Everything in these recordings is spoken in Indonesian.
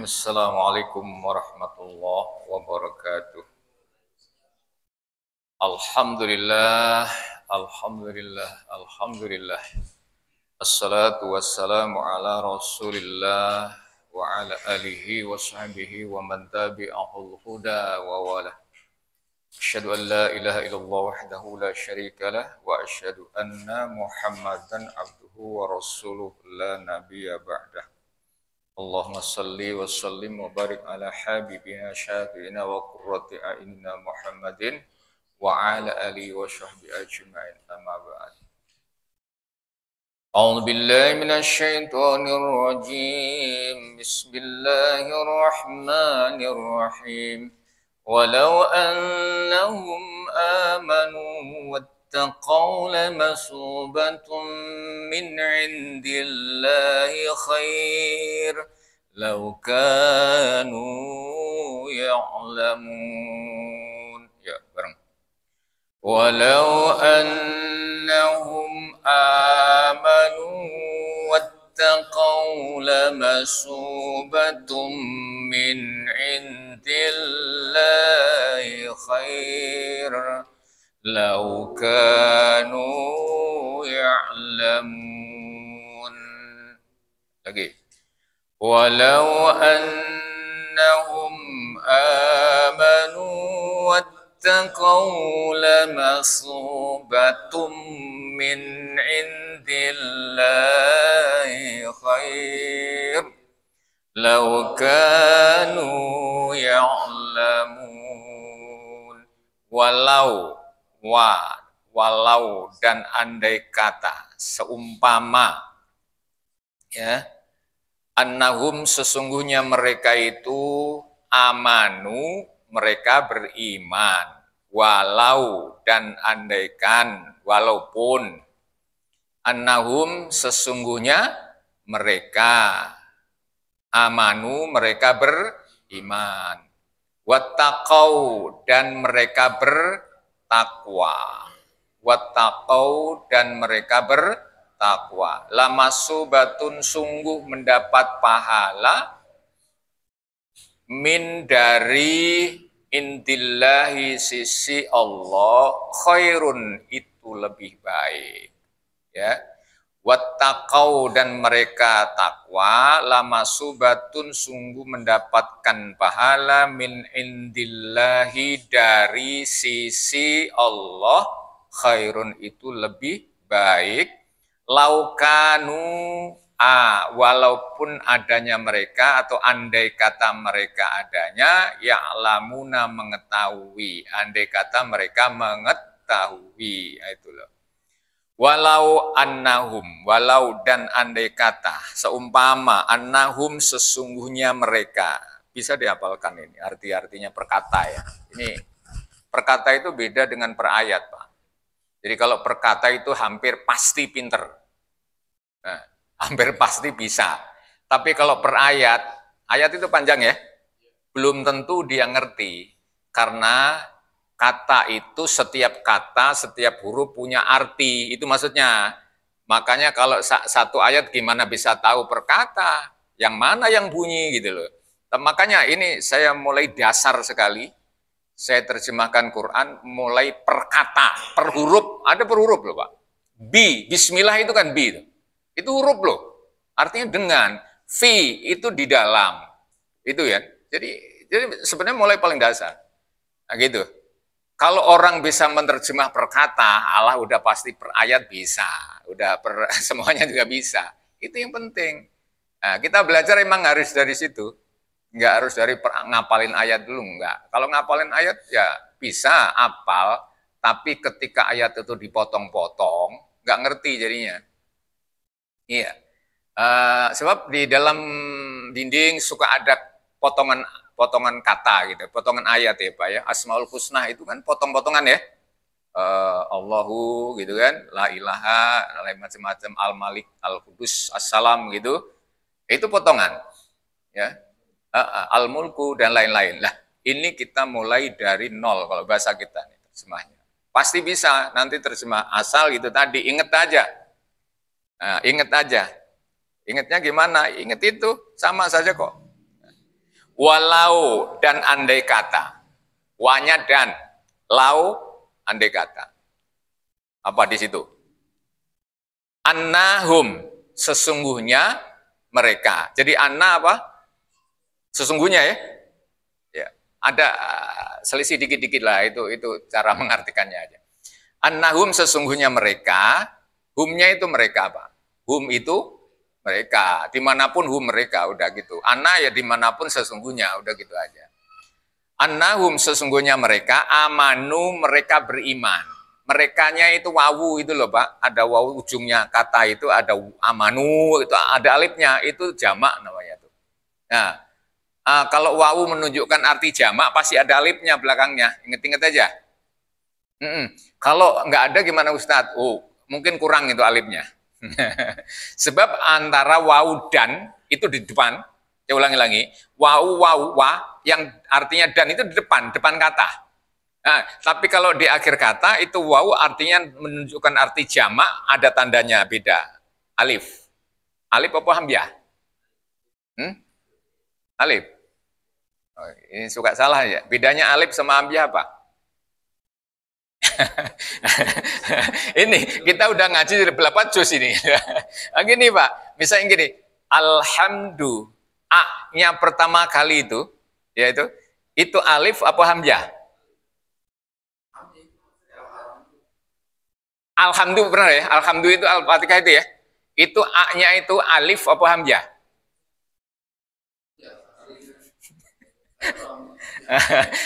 Assalamualaikum warahmatullahi wabarakatuh. Alhamdulillah, alhamdulillah, alhamdulillah. Assalatu wassalamu ala Rasulillah wa ala alihi wa sahbihi wa man tabi'ahul huda wa wala. Asyhadu an la ilaha illallah wahdahu la syarika lah wa asyhadu anna Muhammadan abduhu wa rasuluh la nabiyya ba'dah. Allahumma salli wa sallim wa barik ala habibina syafi'ina wa qurrati a'inna Muhammadin wa ala alihi wa sahbihi ajma'in amma ba'd. A'udzu billahi minasy syaithanir rajim. Bismillahirrahmanirrahim. Walau annahum amanu wattaqaw lamasubatun min 'indillahi khair law kanu ya'lamun. Ya, bareng. Walau annahum amanu wattaqaw lamasubatun min 'indillahi khair law kanu ya'lamun. Lagi. Walau annahum amanu wattaqaw lamasubatun min 'indillahi khair law kanu ya'lamun. Walau dan andai kata, seumpama, ya, annahum sesungguhnya mereka itu amanu, mereka beriman, walau dan andaikan, walaupun, annahum sesungguhnya mereka amanu, mereka beriman, wattaqau dan mereka bertakwa, wattaqau dan mereka bertakwa, lamasubatun sungguh mendapat pahala, min dari intillahi sisi Allah, khairun itu lebih baik, ya. Wattaqau dan mereka takwa, lamasubatun sungguh mendapatkan pahala, min indillahi dari sisi Allah, khairun itu lebih baik, laukanu walaupun adanya mereka atau andai kata mereka adanya, ya'lamuna mengetahui, andai kata mereka mengetahui, itu loh. Walau annahum, walau dan andai kata, seumpama, annahum sesungguhnya mereka, bisa dihafalkan ini, arti-artinya perkata, ya. Ini perkata itu beda dengan perayat, Pak. Jadi kalau perkata itu hampir pasti pinter. Nah, hampir pasti bisa. Tapi kalau perayat, ayat itu panjang ya, belum tentu dia ngerti. Karena kata itu setiap kata, setiap huruf punya arti. Itu maksudnya. Makanya kalau satu ayat gimana bisa tahu perkata? Yang mana yang bunyi gitu loh. Makanya ini saya mulai dasar sekali. Saya terjemahkan Quran mulai perkata, per huruf, ada per huruf loh Pak. Bismillah itu kan bi. Itu huruf loh. Artinya dengan. Fi itu di dalam. Itu ya. Jadi sebenarnya mulai paling dasar. Nah gitu. Kalau orang bisa menerjemah perkata, Allah udah pasti per ayat bisa. Udah semuanya juga bisa. Itu yang penting. Nah, kita belajar emang harus dari situ. Nggak harus dari ngapalin ayat dulu, nggak. Kalau ngapalin ayat ya bisa apal, tapi ketika ayat itu dipotong-potong, nggak ngerti jadinya. Iya. Sebab di dalam dinding suka ada potongan kata gitu, potongan ayat ya Pak ya. Asmaul Husna itu kan potong-potongan ya. Allahu gitu kan, la ilaha, macam-macam, al-malik, al-qudus, as-salam gitu. Itu potongan. Ya. Al-mulku dan lain-lain. Lah, ini kita mulai dari nol kalau bahasa kita nih terjemahnya. Pasti bisa nanti terjemah asal gitu tadi, inget aja. Nah, inget aja. Ingetnya gimana? Inget itu sama saja kok. Walau dan andai kata. Wanya dan, lau andai kata. Apa di situ? Annahum, sesungguhnya mereka. Jadi anna apa? Sesungguhnya ya. Ya, ada selisih dikit-dikit lah, itu cara mengartikannya aja. Annahum, sesungguhnya mereka. Humnya itu mereka apa? Hum itu mereka, dimanapun hum mereka, udah gitu. Anna ya dimanapun sesungguhnya, udah gitu aja. Annahum, sesungguhnya mereka, amanu, mereka beriman. Merekanya itu wawu itu loh Pak, ada wawu ujungnya kata itu, ada amanu, itu ada alifnya, itu jamak namanya tuh. Nah, kalau wawu menunjukkan arti jamak, pasti ada alifnya belakangnya, inget-inget aja. Kalau nggak ada gimana Ustadz? Oh, mungkin kurang itu alifnya. Sebab antara wawu dan itu di depan, saya ulangi lagi, wawu wa yang artinya dan itu di depan kata. Nah, tapi kalau di akhir kata itu wawu artinya menunjukkan arti jamak, ada tandanya beda. Alif. Alif apa hamzah? Alif. Oh, ini suka salah ya. Bedanya alif sama hamzah apa? Ini kita udah ngaji berapa juz ini. Gini Pak, misalnya gini, alhamdu, a-nya pertama kali itu, yaitu itu alif apa hamzah? Alhamdu pernah ya? Alhamdu itu al-fatihah itu ya. Itu a-nya itu alif apa hamzah?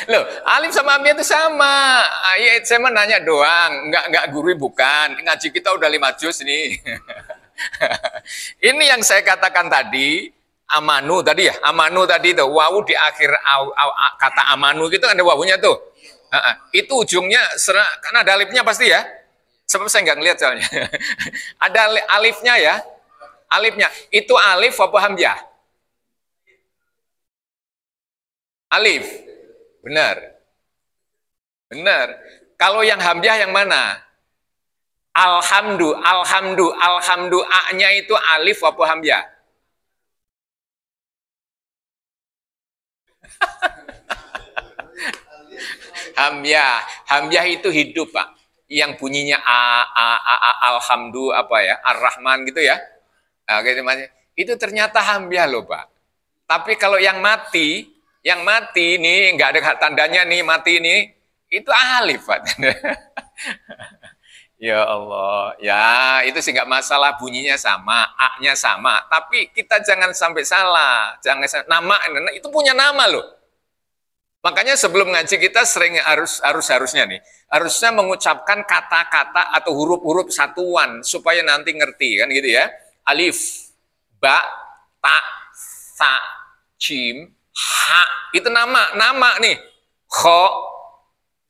Loh, alif sama hamzah itu sama. Ya, saya menanya doang, enggak guru bukan. Ngaji kita udah 5 juz nih. Ini yang saya katakan tadi, amanu tadi ya, amanu tadi itu wawu di akhir kata amanu gitu kan ada wawunya tuh. Itu ujungnya kan ada alifnya pasti ya. Sebab saya nggak ngeliat soalnya. Ada alifnya ya. Alifnya. Itu alif apa hamzah? Alif. Benar. Benar. Kalau yang hamzah yang mana? Alhamdu, A-nya itu alif apa hamzah? Hamzah itu hidup, Pak. Yang bunyinya alhamdu apa ya? Ar-Rahman gitu ya. Itu ternyata hamzah loh, Pak. Tapi kalau yang mati ini nggak ada tandanya nih mati ini, itu alif, Pak. Ya Allah, ya itu sih nggak masalah, bunyinya sama, a-nya sama, tapi kita jangan sampai salah, nama itu punya nama loh. Makanya sebelum ngaji kita sering harusnya mengucapkan kata-kata atau huruf-huruf satuan supaya nanti ngerti kan gitu ya. Alif, ba, ta, sa, jim, ha, itu nama nih. Kho,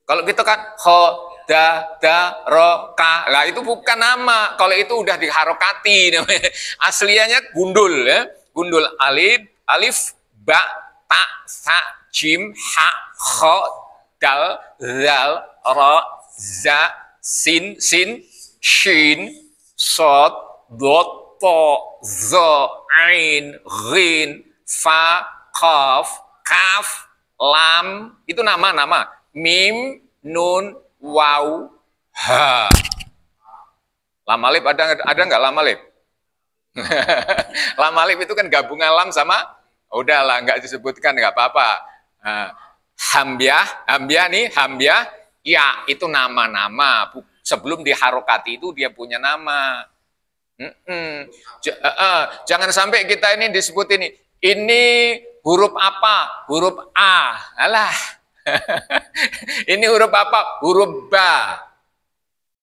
kalau kita kan kho, da, ro, ka. Lah itu bukan nama. Kalau itu udah diharokati namanya. Aslinya gundul ya. Gundul alif, ba, ta, sa, jim, ha, kho, dal, zal, ro, za, sin, shin, sod, dot, to, zo, ain, ghin, fa, qaf, kaf, lam. Itu nama-nama. Mim, nun, waw, ha. Lam alif ada nggak lam alif? Lam alif itu kan gabungan lam sama, udahlah nggak disebutkan nggak apa-apa. Hamzah nih, hamzah, ya itu nama-nama. Sebelum diharokati itu dia punya nama. Jangan sampai kita ini disebut ini huruf apa? Huruf A. Alah. Ini huruf apa? Huruf ba.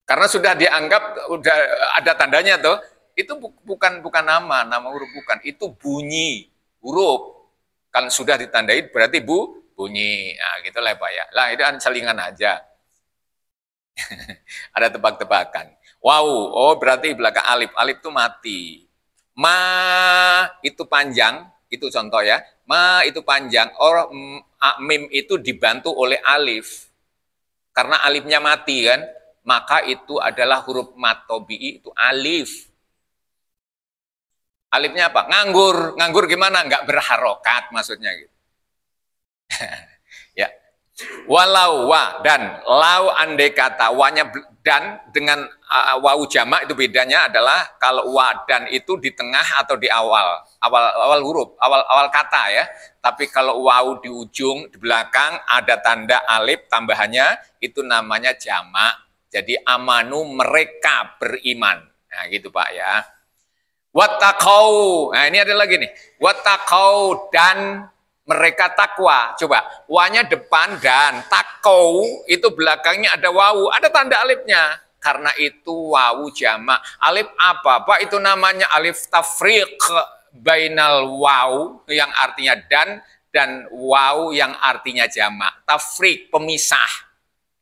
Karena sudah dianggap udah ada tandanya tuh. Itu bukan nama huruf bukan. Itu bunyi huruf. Kan sudah ditandai berarti bunyi. Nah, gitulah Pak ya. Lah itu kan selingan aja. Ada tebak-tebakan. Wow, oh berarti belakang alif. Alif itu mati. Ma itu panjang, itu contoh ya. Ma itu panjang, mim itu dibantu oleh alif. Karena alifnya mati kan, maka itu adalah huruf matobi'i, itu alif. Alifnya apa? Nganggur gimana? Nggak berharokat maksudnya gitu. Ya. Walau wa dan lau andai kata wanya dan dengan wau jamak itu bedanya adalah kalau wa dan itu di tengah atau di awal huruf, awal kata ya. Tapi kalau wau di ujung, di belakang ada tanda alif tambahannya itu namanya jamak. Jadi amanu mereka beriman. Nah, gitu Pak ya. Wattaqau. Nah, ini ada lagi nih. Wattaqau dan mereka takwa. Coba, wanya depan dan takau itu belakangnya ada wawu, ada tanda alifnya. Karena itu wawu jamak. Alif apa? Pak, itu namanya alif tafriq bainal wawu yang artinya dan wawu yang artinya jamak. Tafriq, pemisah.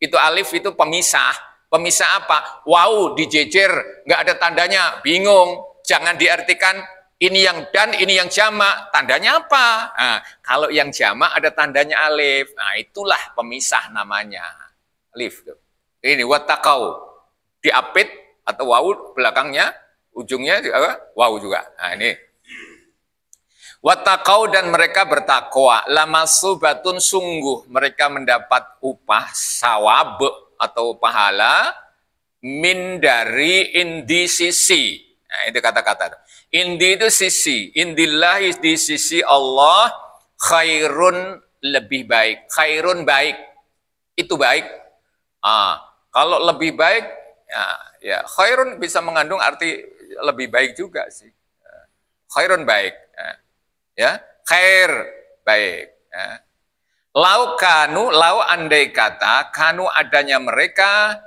Itu alif itu pemisah. Pemisah apa? Wawu dijejer, nggak ada tandanya, bingung. Jangan diartikan ini yang dan, ini yang jamak. Tandanya apa? Nah, kalau yang jamak ada tandanya alif. Nah, itulah pemisah namanya. Alif. Ini wattaqau. Diapit atau wawu belakangnya, ujungnya wawu juga. Nah, ini. Wattaqau dan mereka bertakwa. Lamasubatun sungguh mereka mendapat upah sawab atau pahala min dari indi sisi. Nah, itu kata-kata. Indi itu sisi, indillah di sisi Allah khairun lebih baik, khairun baik, itu baik. Kalau lebih baik, ya khairun bisa mengandung arti lebih baik juga sih. Khairun baik, ya khair baik. Ya. Lau andai kata, kanu adanya mereka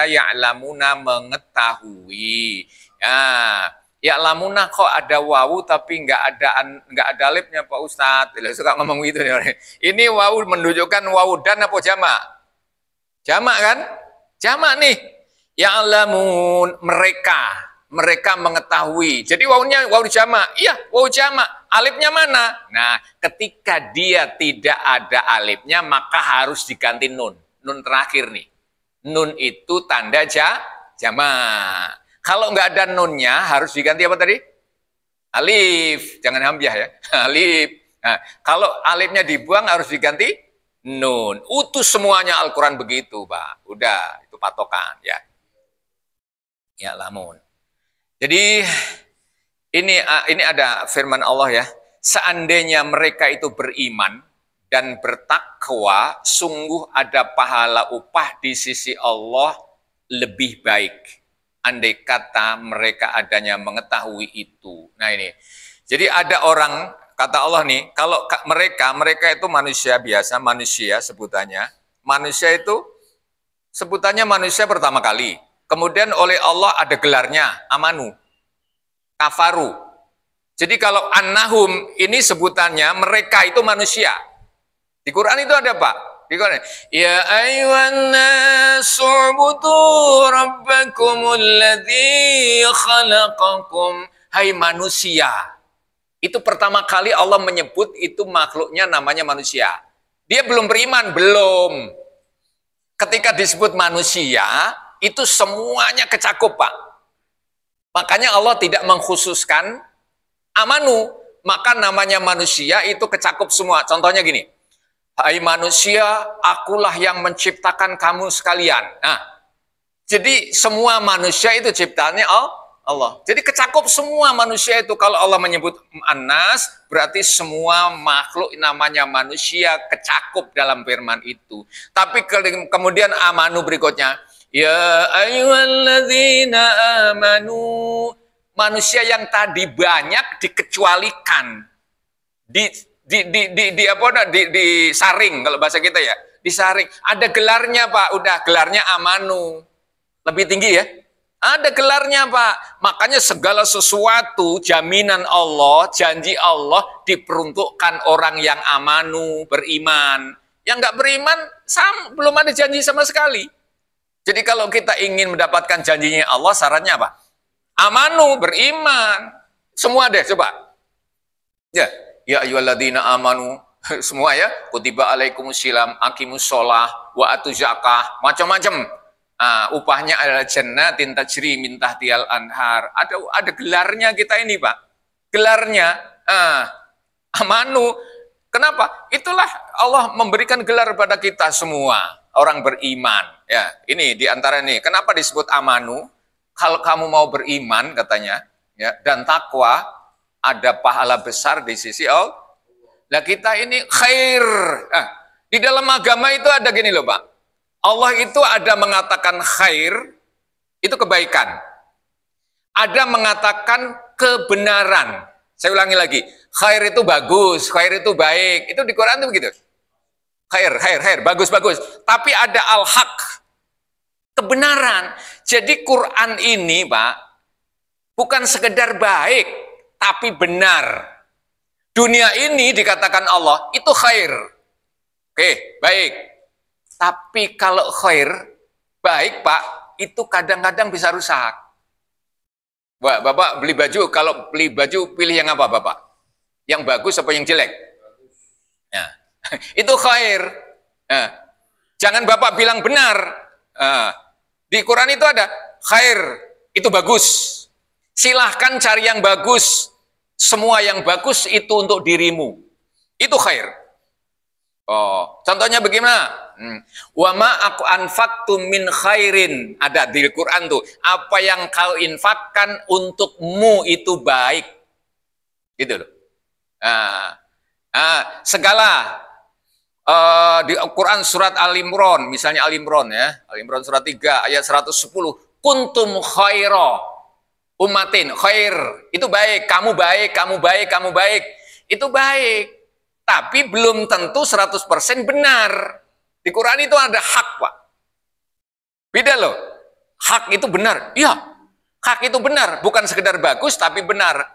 ya'lamuna mengetahui. Ya lamuna kok ada wawu tapi nggak ada alifnya Pak Ustadz. Suka ngomong gitu nih. Ini wawu menunjukkan wawu dan apa jamak? Jamak kan? Jamak nih. Ya'lamun mereka mengetahui. Jadi wawunya wawu jamak. Iya, wawu jamak. Alifnya mana? Nah, ketika dia tidak ada alifnya maka harus diganti nun. Nun terakhir nih. Nun itu tanda jamak. Kalau nggak ada nunnya, harus diganti apa tadi? Alif. Jangan hamzah ya. Alif. Nah, kalau alifnya dibuang, harus diganti nun. Utuh semuanya Al-Quran begitu, Pak. Udah, itu patokan. Ya, ya lamun. Jadi, ini ada firman Allah ya. Seandainya mereka itu beriman dan bertakwa, sungguh ada pahala upah di sisi Allah lebih baik. Andai kata mereka adanya mengetahui itu. Nah ini, jadi ada orang, kata Allah nih, kalau mereka itu manusia biasa, manusia sebutannya. Manusia itu sebutannya manusia pertama kali. Kemudian oleh Allah ada gelarnya, amanu, kafaru. Jadi kalau annahum, ini sebutannya mereka itu manusia. Di Quran itu ada Pak. Ya ayyuhan nasu ubudu rabbakumul ladzi khalaqakum. Hai manusia. Itu pertama kali Allah menyebut itu makhluknya namanya manusia. Dia belum beriman, belum. Ketika disebut manusia, itu semuanya kecakup, Pak. Makanya Allah tidak mengkhususkan amanu, maka namanya manusia itu kecakup semua. Contohnya gini. Hai manusia, akulah yang menciptakan kamu sekalian. Nah, jadi semua manusia itu ciptaannya Allah. Jadi kecakup semua manusia itu. Kalau Allah menyebut Anas, berarti semua makhluk namanya manusia kecakup dalam firman itu. Tapi kemudian amanu berikutnya. Ya ayyuhalladzina amanu. Manusia yang tadi banyak dikecualikan. Disaring kalau bahasa kita ya, disaring. Ada gelarnya Pak, udah gelarnya amanu. Lebih tinggi ya. Ada gelarnya Pak. Makanya segala sesuatu jaminan Allah, janji Allah diperuntukkan orang yang amanu, beriman. Yang nggak beriman belum ada janji sama sekali. Jadi kalau kita ingin mendapatkan janjinya Allah, syaratnya apa? Amanu, beriman. Semua deh coba. Ya. Ya ayyuhalladzina amanu, semua ya, kutiba alaikumussalam, aqimus shalah wa atuz zakah, macam-macam. Upahnya adalah jannatin tajri min tahtihal anhar. Ada gelarnya kita ini, Pak. Gelarnya amanu. Kenapa? Itulah Allah memberikan gelar pada kita semua orang beriman. Ya, ini diantara ini. Kenapa disebut amanu? Kalau kamu mau beriman katanya, ya, dan takwa, ada pahala besar di sisi Allah. Nah kita ini khair. Nah, di dalam agama itu ada gini loh Pak. Allah itu ada mengatakan khair, itu kebaikan. Ada mengatakan kebenaran. Saya ulangi lagi, khair itu bagus, khair itu baik. Itu di Quran itu begitu. Khair, bagus. Tapi ada al-haq, kebenaran. Jadi Quran ini, Pak, bukan sekedar baik, tapi benar. Dunia ini dikatakan Allah, itu khair. Oke, baik. Tapi kalau khair, baik, Pak, itu kadang-kadang bisa rusak. Wah, Bapak beli baju, kalau beli baju pilih yang apa Bapak? Yang bagus apa yang jelek? Nah, itu khair. Nah, jangan Bapak bilang benar. Nah, di Quran itu ada khair, itu bagus. Silahkan cari yang bagus. Semua yang bagus itu untuk dirimu. Itu khair. Oh, contohnya bagaimana? Wa ma aku anfaqtum min khairin, ada di Quran tuh, apa yang kau infakkan untukmu itu baik, gitu loh. Segala di Quran surat Al-Imran, misalnya Al-Imran ya, Al-Imran surat 3 ayat 110, kuntum khaira ummatin, khair itu baik, kamu baik, itu baik, tapi belum tentu 100% benar. Di Quran itu ada hak, Pak. Beda loh. Hak itu benar. Iya, hak itu benar. Bukan sekedar bagus, tapi benar.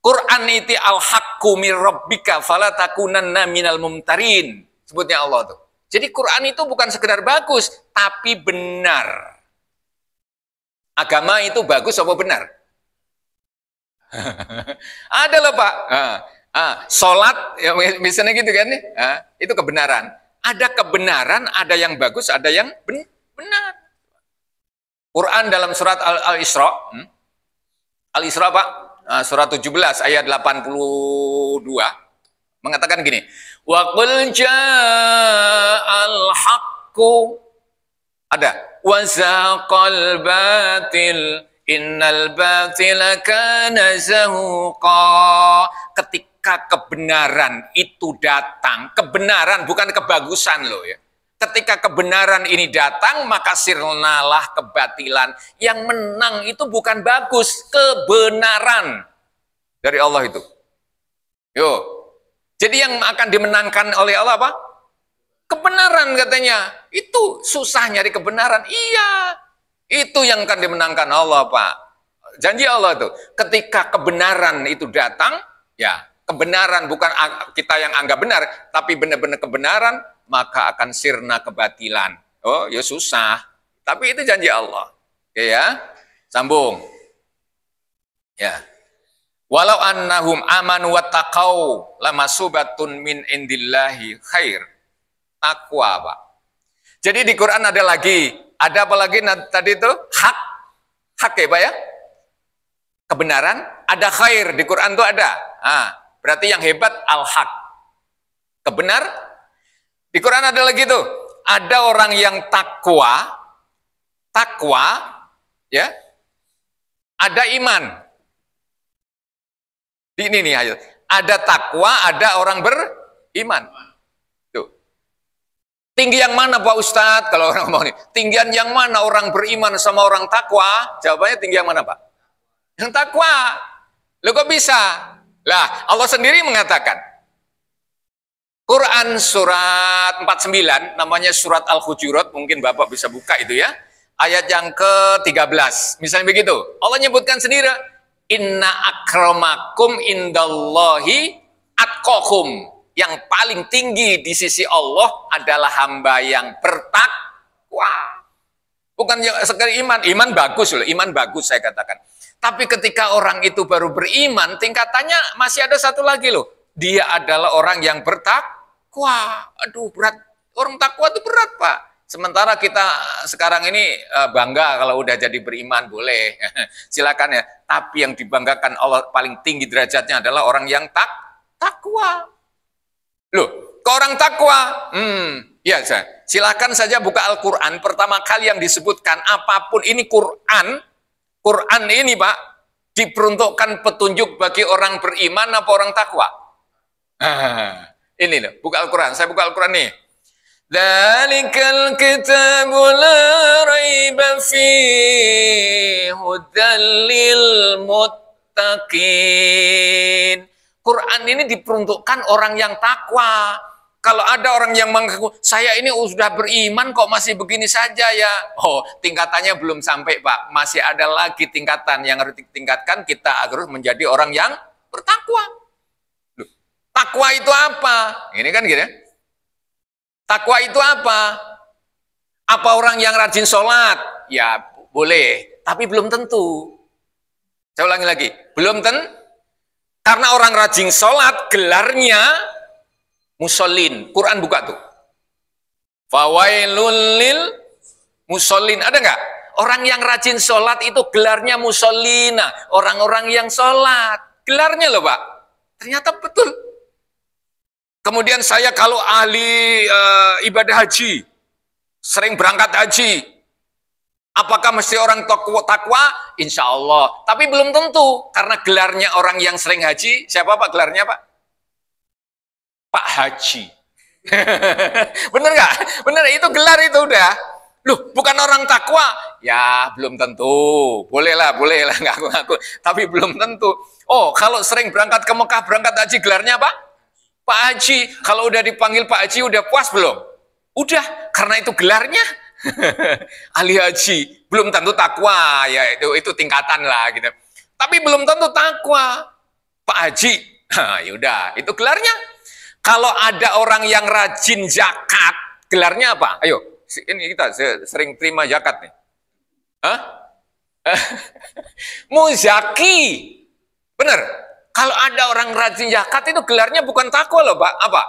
Quran itu al-haqqu mir rabbika fala takunanna minal mumtarin. Sebutnya Allah tuh. Jadi Quran itu bukan sekedar bagus, tapi benar. Agama itu bagus apa benar? Ada loh, Pak. Sholat, ya, misalnya gitu kan. Itu kebenaran. Ada kebenaran, ada yang bagus, ada yang benar. Quran dalam surat Al-Isra, Al-Isra Pak, surat 17 ayat 82 mengatakan gini, wa qul ja'al haqqu, ada wa zaqal batil innal batila kana zahuqa. Ketika kebenaran itu datang, kebenaran bukan kebagusan loh ya. Ketika kebenaran ini datang, maka sirnalah kebatilan. Yang menang itu bukan bagus, kebenaran dari Allah itu. Yo. Jadi yang akan dimenangkan oleh Allah apa? Kebenaran katanya. Itu susah nyari kebenaran. Iya. Itu yang akan dimenangkan Allah, Pak. Janji Allah itu. Ketika kebenaran itu datang, ya, kebenaran bukan kita yang anggap benar, tapi benar-benar kebenaran, maka akan sirna kebatilan. Oh, ya susah. Tapi itu janji Allah. Oke ya. Sambung. Ya. Walau annahum amanu wattaqau lamasubatun min indillahi khair. Takwa, Pak. Jadi di Quran ada lagi, ada apa lagi tadi itu? Hak. Hak ya, Pak ya? Kebenaran, ada khair di Quran itu ada. Berarti yang hebat al-haq. Kebenar. Di Quran ada lagi tuh. Ada orang yang takwa, ya. Ada iman. Ini nih ayat. Ada takwa, ada orang beriman. Tuh. Tinggi yang mana Pak Ustadz? Kalau orang ngomong ini, tinggian yang mana orang beriman sama orang takwa? Jawabannya tinggi yang mana Pak? Yang takwa. Loh kok bisa? Lah, Allah sendiri mengatakan. Quran surat 49, namanya surat Al-Hujurat, mungkin Bapak bisa buka itu ya. Ayat yang ke-13. Misalnya begitu. Allah nyebutkan sendiri, inna akramakum indallahi atqakum. Yang paling tinggi di sisi Allah adalah hamba yang bertakwa. Bukan sekedar iman. Iman bagus loh, iman bagus saya katakan. Tapi ketika orang itu baru beriman, tingkatannya masih ada satu lagi loh. Dia adalah orang yang bertakwa. Aduh berat, orang takwa itu berat Pak. Sementara kita sekarang ini bangga kalau udah jadi beriman, boleh. Silakan ya. Tapi yang dibanggakan Allah paling tinggi derajatnya adalah orang yang takwa. Loh, ke orang takwa. Ya, silakan saja buka Al-Quran. Pertama kali yang disebutkan apapun ini Quran. Quran ini, Pak, diperuntukkan petunjuk bagi orang beriman apa orang takwa? Ini loh, buka Al-Quran. Saya buka Al-Quran nih. Dzalikal kitabu la raiba fihi hudal lil muttaqin. Quran ini diperuntukkan orang yang takwa. Kalau ada orang yang mengaku, saya ini sudah beriman kok masih begini saja ya. Oh, tingkatannya belum sampai, Pak. Masih ada lagi tingkatan yang harus ditingkatkan. Kita harus menjadi orang yang bertakwa. Loh, takwa itu apa? Ini kan gitu ya. Takwa itu apa? Apa orang yang rajin sholat? Ya, boleh. Tapi belum tentu. Saya ulangi lagi. Belum tentu. Karena orang rajin sholat, gelarnya musallin. Quran buka tuh. Fawailul lil musallin. Ada nggak? Orang yang rajin sholat itu gelarnya musallina. Orang-orang yang sholat. Gelarnya loh, Pak. Ternyata betul. Kemudian saya kalau ahli ibadah haji, sering berangkat haji, apakah mesti orang takwa? Insya Allah. Tapi belum tentu. Karena gelarnya orang yang sering haji, siapa Pak gelarnya, Pak? Pak Haji. Bener nggak? Bener, itu gelar itu udah. Loh, bukan orang takwa? Ya, belum tentu. Bolehlah, ngaku-ngaku. Tapi belum tentu. Oh, kalau sering berangkat ke Mekah, berangkat haji, gelarnya apa? Pak Haji. Kalau udah dipanggil Pak Haji, udah puas belum? Udah, karena itu gelarnya. Ahli haji. Belum tentu takwa. Ya, itu tingkatan lah gitu. Tapi belum tentu takwa. Pak Haji. Yaudah, itu gelarnya. Kalau ada orang yang rajin zakat, gelarnya apa? Ayo, ini kita sering terima zakat nih. Hah? Muzaki. Bener. Kalau ada orang rajin zakat itu gelarnya bukan takwa loh, Pak. Apa?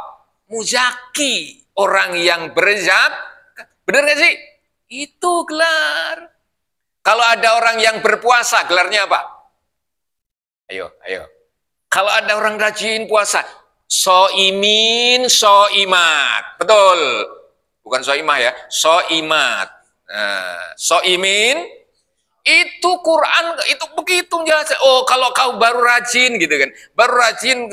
Muzaki. Orang yang berzakat. Bener gak sih? Itu gelar. Kalau ada orang yang berpuasa, gelarnya apa? Ayo. Kalau ada orang rajin puasa, soimin, soimat. Betul. Bukan soimah ya, soimat. Soimin, itu Quran, itu begitu jelas. Oh, kalau kau baru rajin gitu kan, baru rajin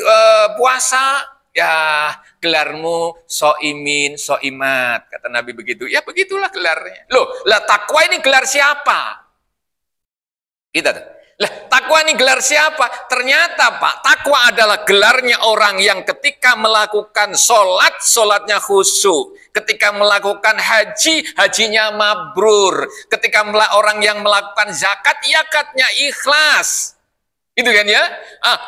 puasa, ya gelarmu soimin, soimat. Kata Nabi begitu. Ya begitulah gelarnya. Loh, lah takwa ini gelar siapa? Kita tuh. Lah, takwa ini gelar siapa? Ternyata, Pak, takwa adalah gelarnya orang yang ketika melakukan sholat, sholatnya khusyuk. Ketika melakukan haji, hajinya mabrur. Ketika orang yang melakukan zakat, zakatnya ikhlas. Itu kan ya?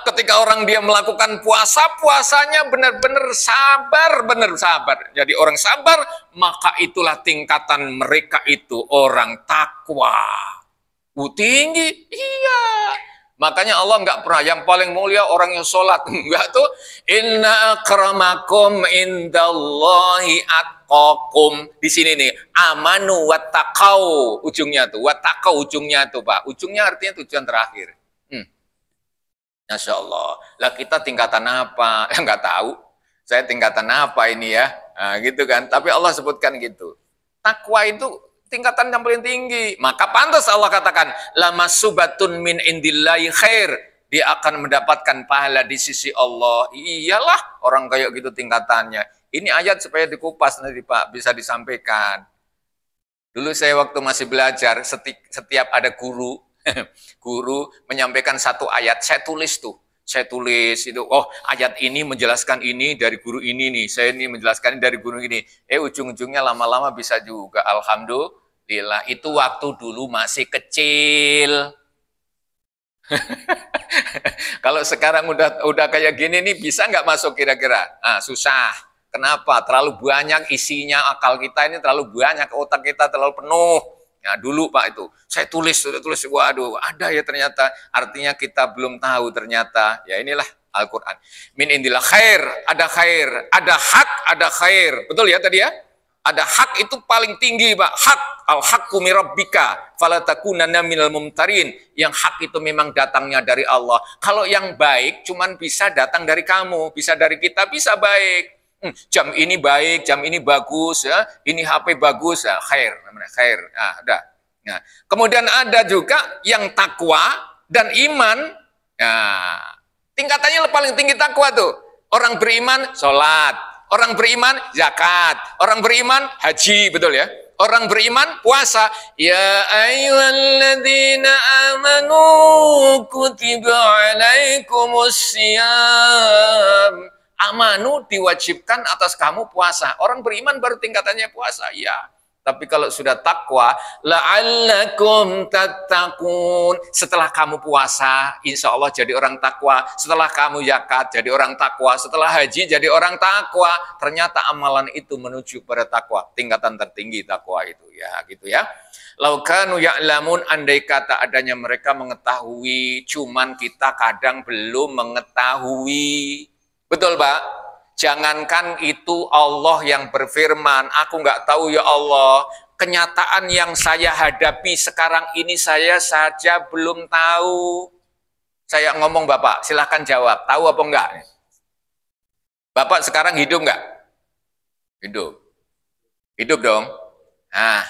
Ketika orang dia melakukan puasa, puasanya benar-benar sabar, benar sabar. Jadi orang sabar, maka itulah tingkatan mereka itu orang takwa. Tinggi, iya. Makanya Allah nggak pernah yang paling mulia orang yang sholat, enggak tuh. Inna akramakum indallahi atqakum. Di sini nih, amanu wattaqau ujungnya tuh, wattaqau ujungnya tuh, Pak. Ujungnya artinya tujuan terakhir. Masya Allah. Lah kita tingkatan apa? Nggak tahu. Saya tingkatan apa ini ya? Nah, gitu kan. Tapi Allah sebutkan gitu. Takwa itu tingkatan yang paling tinggi. Maka pantas Allah katakan, lamasubatun min indillahi khair. Dia akan mendapatkan pahala di sisi Allah. Iyalah orang kayak gitu tingkatannya. Ini ayat supaya dikupas nanti Pak, bisa disampaikan. Dulu saya waktu masih belajar, setiap ada guru menyampaikan satu ayat, saya tulis tuh. Saya tulis itu, oh ayat ini menjelaskan ini dari guru ini nih, saya ini menjelaskan ini dari guru ini. Ujung-ujungnya lama-lama bisa juga, alhamdulillah. Itu waktu dulu masih kecil. Kalau sekarang udah kayak gini nih, bisa nggak masuk kira-kira? Susah. Kenapa? Terlalu banyak isinya, akal kita ini terlalu banyak, otak kita terlalu penuh. Nah, dulu Pak itu, saya tulis, waduh, ada ya ternyata. Artinya kita belum tahu ternyata. Ya inilah Al-Quran. Min indillah khair, ada hak, ada khair. Betul ya tadi ya? Ada hak itu paling tinggi Pak. Hak, al-haqqu mirabbika, falatakunanna minal mumtarin. Yang hak itu memang datangnya dari Allah. Kalau yang baik cuman bisa datang dari kamu, bisa dari kita, bisa baik. Jam ini baik, jam ini bagus, ya. Ini HP bagus, ya. Khair, namanya khair. Nah, udah. Nah, kemudian ada juga yang takwa dan iman. Nah, tingkatannya paling tinggi takwa tuh. Orang beriman sholat, orang beriman zakat, orang beriman haji, betul ya? Orang beriman puasa. Ya ayyuhalladzina amanu kutiba alaikumusiyam. Amanu diwajibkan atas kamu puasa. Orang beriman baru tingkatannya puasa. Ya. Tapi kalau sudah takwa, la'allakum tattaqun. Setelah kamu puasa, insya Allah jadi orang takwa. Setelah kamu zakat, jadi orang takwa. Setelah haji, jadi orang takwa. Ternyata amalan itu menuju pada takwa. Tingkatan tertinggi takwa itu. Ya, gitu ya. Laukanu ya'lamun, andai kata adanya mereka mengetahui, cuman kita kadang belum mengetahui. Betul, Pak? Jangankan itu Allah yang berfirman, aku nggak tahu ya Allah, kenyataan yang saya hadapi sekarang ini saya saja belum tahu. Saya ngomong Bapak, silahkan jawab, tahu apa enggak? Bapak sekarang hidup nggak? Hidup. Hidup dong. Nah,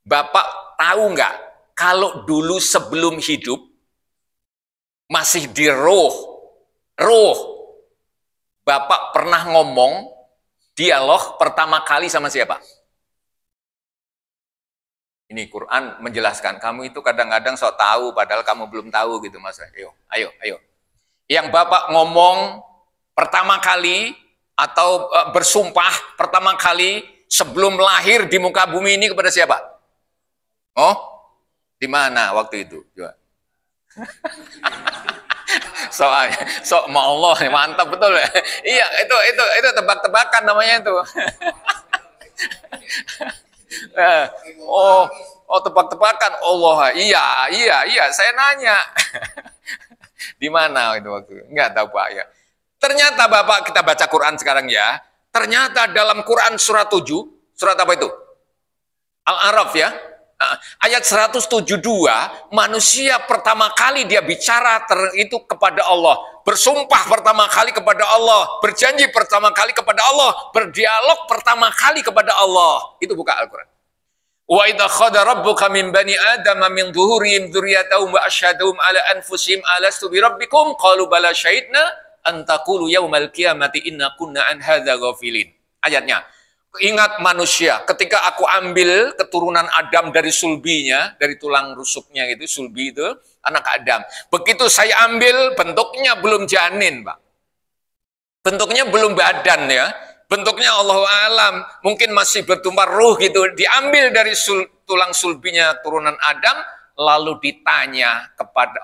Bapak tahu nggak, kalau dulu sebelum hidup, masih di ruh, Bapak pernah ngomong dialog pertama kali sama siapa? Ini Quran menjelaskan, kamu itu kadang-kadang sok tahu padahal kamu belum tahu gitu Mas. Ayo. Yang Bapak ngomong pertama kali atau bersumpah pertama kali sebelum lahir di muka bumi ini kepada siapa? Oh, di mana waktu itu? Coba. Sok ma Allah, mantap betul ya. Iya, itu tebak-tebakan namanya itu. Oh tebak-tebakan Allah. Iya, saya nanya. Di mana itu waktu? Enggak tahu Pak ya. Ternyata Bapak kita baca Quran sekarang ya. Ternyata dalam Quran surat 7, surat apa itu? Al-A'raf ya. Ayat 172, manusia pertama kali dia bicara itu kepada Allah, bersumpah pertama kali kepada Allah, berjanji pertama kali kepada Allah, berdialog pertama kali kepada Allah. Itu buka Al-Quran. Wa idza khadha rabbuka min bani adama min dhuhurihim dzurriyyatahum wa asyhadahum ala anfusihim alastu bi rabbikum qalu bala syahidna an taqulu yaumal qiyamati inna kunna an hadza ghafilin. Ayatnya, ingat manusia, ketika aku ambil keturunan Adam dari sulbinya, dari tulang rusuknya itu, sulbi itu, anak Adam. Begitu saya ambil, bentuknya belum janin, Pak. Bentuknya belum badan ya. Bentuknya Allahu alam, mungkin masih bertumpah ruh gitu. Diambil dari tulang sulbinya turunan Adam, lalu ditanya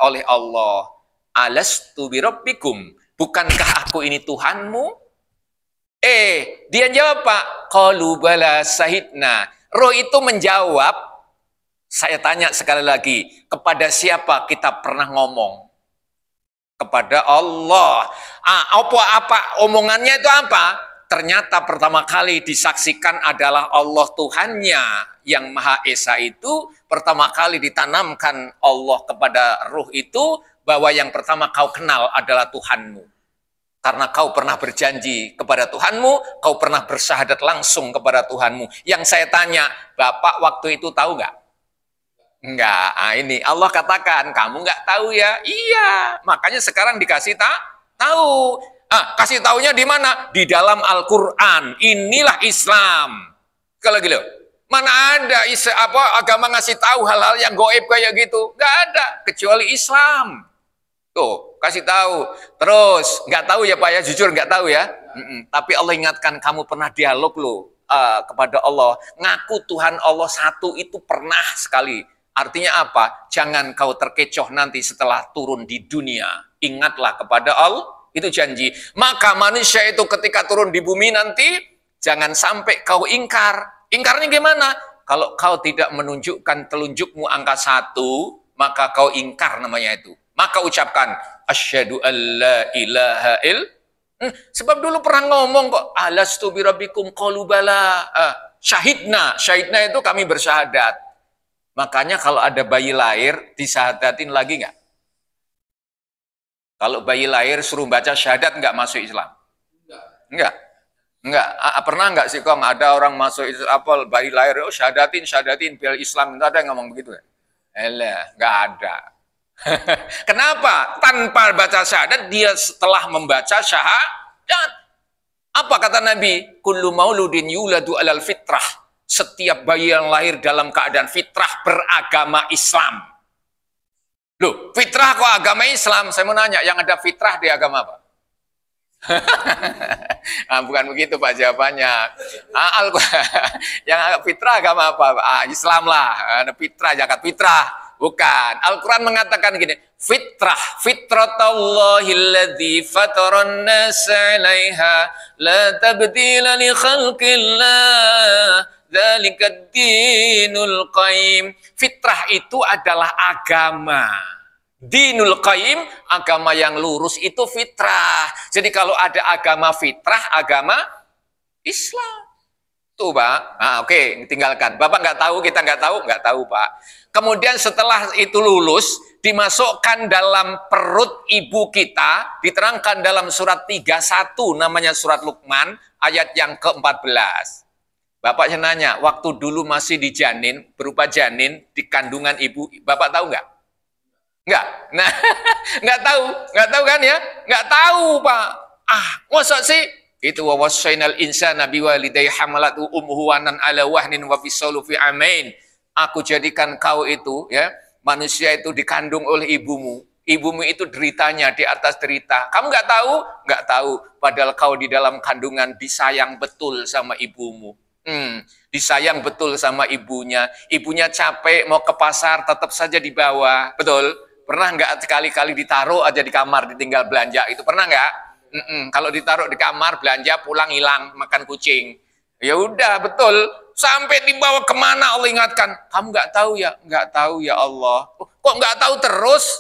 oleh Allah, alastu birabbikum, bukankah aku ini Tuhanmu? Dia jawab Pak, qalu bala syahidna. Roh itu menjawab, saya tanya sekali lagi, kepada siapa kita pernah ngomong? Kepada Allah. Apa omongannya itu apa? Ternyata pertama kali disaksikan adalah Allah Tuhannya yang Maha Esa itu, pertama kali ditanamkan Allah kepada ruh itu, bahwa yang pertama kau kenal adalah Tuhanmu. Karena kau pernah berjanji kepada Tuhanmu, kau pernah bersyahadat langsung kepada Tuhanmu. Yang saya tanya, Bapak waktu itu tahu nggak? Enggak. Ini Allah katakan, kamu nggak tahu ya? Iya. Makanya sekarang dikasih tahu. Kasih taunya di mana? Di dalam Al-Quran. Inilah Islam. Kalau gitu, mana ada agama ngasih tahu hal-hal yang goib kayak gitu? Nggak ada, kecuali Islam. Tuh, kasih tahu. Terus, nggak tahu ya Pak ya, jujur nggak tahu ya. Tapi Allah ingatkan, kamu pernah dialog loh kepada Allah. Ngaku Tuhan Allah satu itu pernah sekali. Artinya apa? Jangan kau terkecoh nanti setelah turun di dunia. Ingatlah kepada Allah, itu janji. Maka manusia itu ketika turun di bumi nanti, jangan sampai kau ingkar. Ingkarnya gimana? Kalau kau tidak menunjukkan telunjukmu angka 1, maka kau ingkar namanya itu. Maka ucapkan, asyhadu alla ilaha sebab dulu pernah ngomong kok, alastu birabbikum qalu bala. Syahidna itu kami bersyahadat. Makanya kalau ada bayi lahir, disyahadatin lagi nggak? Kalau bayi lahir suruh baca syahadat nggak masuk Islam? Enggak. Pernah nggak sih Kong ada orang masuk apa bayi lahir, oh syahadatin bil Islam, itu ada yang ngomong begitu ya? Nggak ada. Kenapa? Tanpa baca syahadat, dia setelah membaca syahadat, apa kata Nabi? Kullu mauludin yuladu alal fitrah. Setiap bayi yang lahir dalam keadaan fitrah beragama Islam. Loh, fitrah kok agama Islam? Saya mau nanya, yang ada fitrah di agama apa? Bukan begitu Pak jawabannya. Yang fitrah agama apa? Islam lah. Ada fitrah, zakat fitrah. Bukan. Al-Quran mengatakan gini, fitratallahi alladzi fataran nasa 'alaiha la tabdila li khalqillah dzalikad dinul qayyim. Fitrah itu adalah agama. Dinul qayyim, agama yang lurus itu fitrah. Jadi kalau ada agama fitrah, agama Islam. Tuh Pak, oke, tinggalkan. Bapak nggak tahu, kita nggak tahu Pak. Kemudian setelah itu lulus, dimasukkan dalam perut ibu kita, diterangkan dalam surat 31, namanya surat Luqman, ayat yang ke-14. Bapak saya nanya, waktu dulu masih di janin, berupa janin, di kandungan ibu, Bapak tahu nggak? Nggak. Nah, nggak tahu kan ya? Nggak tahu Pak. Masa sih? Itu wawasainal insana biwalidayhi hamalatu ummuhu wanan ala wahnin wa fisalu fi amain. Aku jadikan kau itu ya, manusia itu dikandung oleh ibumu. Ibumu itu deritanya di atas derita. Kamu nggak tahu? Nggak tahu. Padahal kau di dalam kandungan disayang betul sama ibumu. Disayang betul sama ibunya. Ibunya capek mau ke pasar tetap saja dibawa. Betul? Pernah nggak sekali-kali ditaruh aja di kamar ditinggal belanja? Itu pernah nggak? Kalau ditaruh di kamar belanja pulang hilang makan kucing. Ya udah betul. Sampai dibawa kemana Allah ingatkan. Kamu nggak tahu ya? Nggak tahu ya Allah. Kok nggak tahu terus?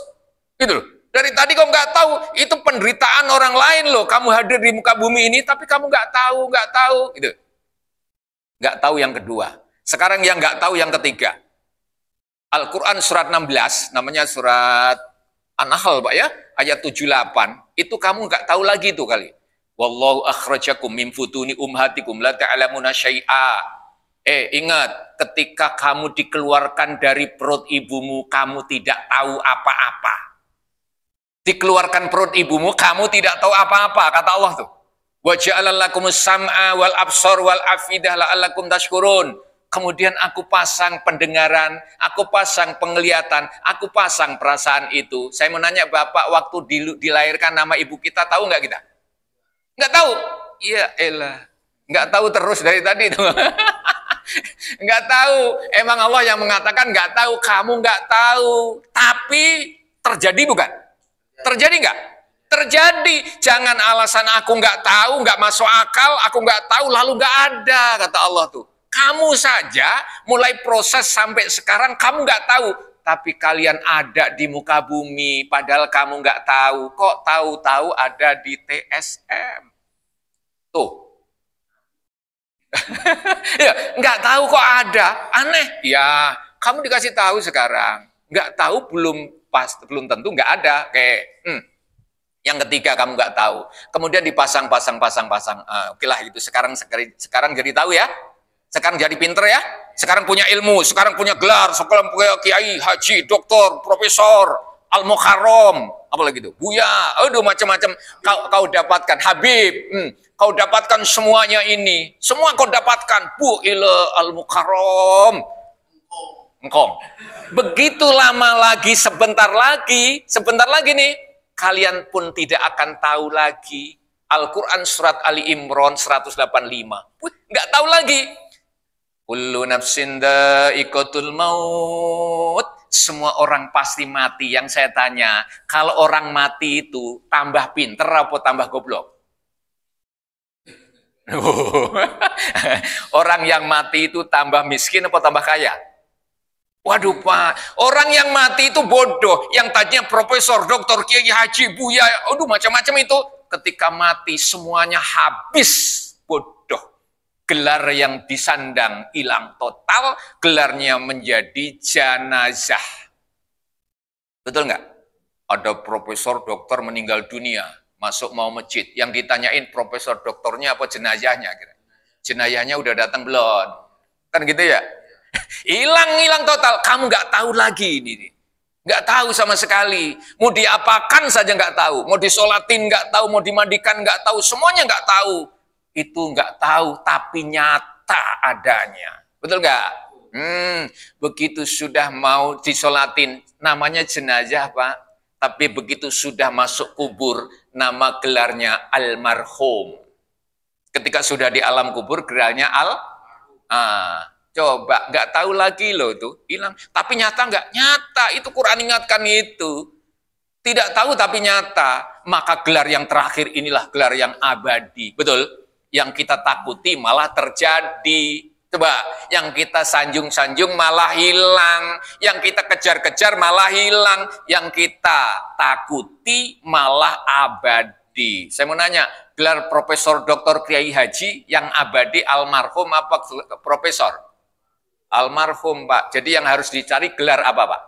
Gitu loh. Dari tadi kok nggak tahu. Itu penderitaan orang lain loh. Kamu hadir di muka bumi ini tapi kamu nggak tahu. Gitu. Nggak tahu yang kedua. Sekarang yang nggak tahu yang ketiga. Al-Quran surat 16, namanya surat An-Nahl Pak ya, ayat 78, itu kamu nggak tahu lagi tuh kali. Wallahu akhrajakum min futuni ummahatikum la ta'lamuna syai'a. Ingat, ketika kamu dikeluarkan dari perut ibumu, kamu tidak tahu apa-apa. Dikeluarkan perut ibumu, kamu tidak tahu apa-apa, kata Allah tuh. Wa ja'ala lakumus sam'a wal absar wal afidah la'allakum tashkurun. Kemudian aku pasang pendengaran, aku pasang penglihatan, aku pasang perasaan itu. Saya mau nanya Bapak, waktu dilahirkan nama ibu kita, tahu nggak kita? Nggak tahu? Iya elah. Nggak tahu terus dari tadi itu. Nggak tahu. Emang Allah yang mengatakan nggak tahu, kamu nggak tahu. Tapi terjadi bukan? Terjadi nggak? Terjadi. Jangan alasan aku nggak tahu, nggak masuk akal, aku nggak tahu, lalu nggak ada, kata Allah tuh. Kamu saja mulai proses sampai sekarang kamu nggak tahu, tapi kalian ada di muka bumi, padahal kamu nggak tahu. Kok tahu-tahu ada di TSM? Tuh. Ya, nggak tahu kok ada, aneh. Ya, kamu dikasih tahu sekarang. Nggak tahu belum tentu nggak ada. Kayak, yang ketiga kamu nggak tahu. Kemudian dipasang. Oke lah itu sekarang jadi tahu ya. Sekarang jadi pinter ya, sekarang punya ilmu, sekarang punya gelar, sekarang punya kiai, haji, doktor, profesor, al-mukarram, apalagi itu, buya, aduh macam-macam kau dapatkan, Habib, kau dapatkan semuanya ini, semua kau dapatkan, bu ila al-mukarram, engkong. Begitu lama lagi, sebentar lagi nih, kalian pun tidak akan tahu lagi. Al-Quran surat Ali Imran 185, nggak tahu lagi. Kullu nafsin dha'iqatul maut. Semua orang pasti mati. Yang saya tanya, kalau orang mati itu tambah pinter apa tambah goblok? Orang yang mati itu tambah miskin apa tambah kaya? Waduh Pak, orang yang mati itu bodoh. Yang tadinya profesor, doktor, kiai, haji, buya, aduh macam-macam itu. Ketika mati semuanya habis, bodoh. Gelar yang disandang hilang total, gelarnya menjadi jenazah. Betul nggak? Ada profesor dokter meninggal dunia, masuk mau masjid. Yang ditanyain profesor dokternya apa jenazahnya? jenayahnya udah datang belum? Kan gitu ya? Hilang total, kamu nggak tahu lagi ini. Nggak tahu sama sekali. Mau diapakan saja nggak tahu. Mau disolatin nggak tahu, mau dimandikan nggak tahu, semuanya nggak tahu. Itu nggak tahu, tapi nyata adanya. Betul nggak? Begitu sudah mau disolatin, namanya jenazah, Pak. Tapi begitu sudah masuk kubur, nama gelarnya almarhum. Ketika sudah di alam kubur, gelarnya coba, nggak tahu lagi loh itu, hilang. Tapi nyata nggak? Nyata, itu Quran ingatkan itu. Tidak tahu tapi nyata, maka gelar yang terakhir inilah gelar yang abadi. Betul? Yang kita takuti malah terjadi. Coba, yang kita sanjung-sanjung malah hilang, yang kita kejar-kejar malah hilang, yang kita takuti malah abadi. Saya mau nanya, gelar Profesor Dr. Kiai Haji yang abadi almarhum apa profesor? Almarhum, Pak. Jadi yang harus dicari gelar apa, Pak?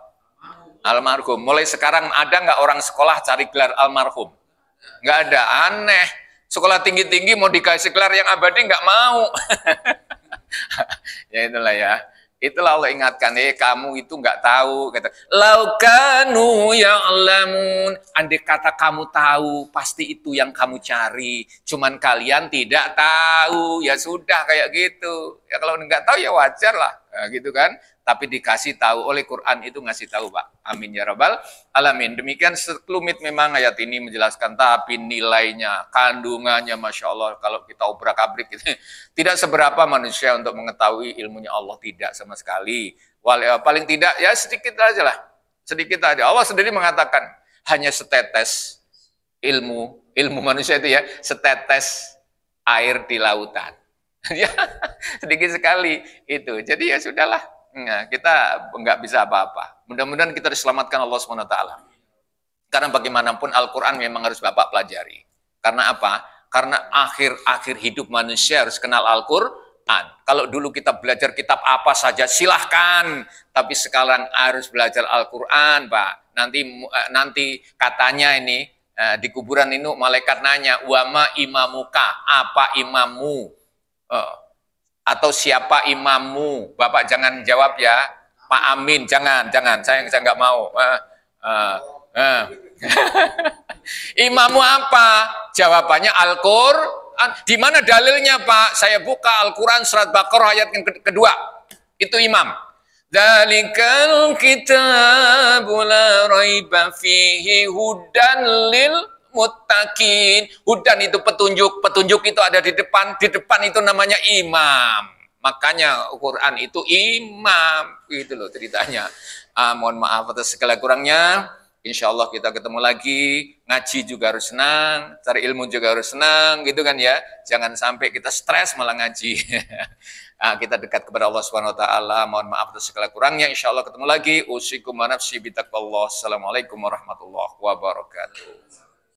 Almarhum. Mulai sekarang ada nggak orang sekolah cari gelar almarhum? Nggak ada, aneh. Sekolah tinggi-tinggi mau dikasih gelar yang abadi nggak mau. Ya itulah ya. Itulah Allah ingatkan, kamu itu nggak tahu. Kata, laukanu ya'lamun. Andai kata kamu tahu, pasti itu yang kamu cari. Cuman kalian tidak tahu. Ya sudah kayak gitu. Ya kalau nggak tahu ya wajar lah, ya, gitu kan. Tapi dikasih tahu oleh Quran itu ngasih tahu, Pak. Amin ya rabbal alamin. Demikian sekelumit memang ayat ini menjelaskan, tapi nilainya, kandungannya, Masya Allah, kalau kita obrak-abrik gitu, tidak seberapa manusia untuk mengetahui ilmunya Allah, tidak sama sekali. Paling tidak ya sedikit aja lah, sedikit aja. Allah sendiri mengatakan hanya setetes ilmu manusia itu ya, setetes air di lautan. Ya, sedikit sekali itu. Jadi ya sudahlah. Nah, kita nggak bisa apa-apa. Mudah-mudahan kita diselamatkan Allah SWT. Karena bagaimanapun Al-Quran memang harus Bapak pelajari. Karena apa? Karena akhir-akhir hidup manusia harus kenal Al-Quran. Kalau dulu kita belajar kitab apa saja, silahkan. Tapi sekarang harus belajar Al-Quran, Pak. Nanti katanya ini, di kuburan ini malaikat nanya, wama imamuka, apa imammu? Atau siapa imammu? Bapak jangan jawab ya, Pak Amin, jangan, saya nggak mau. Imammu apa? Jawabannya Al-Quran. Di mana dalilnya, Pak? Saya buka Al-Quran surat Baqarah ayat yang kedua. Itu imam. Dzalikal kitabu la raiba fihi hudan lil muttaqin. Hudan itu petunjuk itu ada di depan itu namanya imam. Makanya Quran itu imam, gitu loh ceritanya. Mohon maaf atas segala kurangnya. Insya Allah kita ketemu lagi. Ngaji juga harus senang, cari ilmu juga harus senang, gitu kan ya. Jangan sampai kita stres malah ngaji. Kita dekat kepada Allah Subhanahu Wa Taala. Mohon maaf atas segala kurangnya. Insya Allah ketemu lagi. Usikum wa nafsi bitaqwallah. Assalamualaikum warahmatullahi wabarakatuh.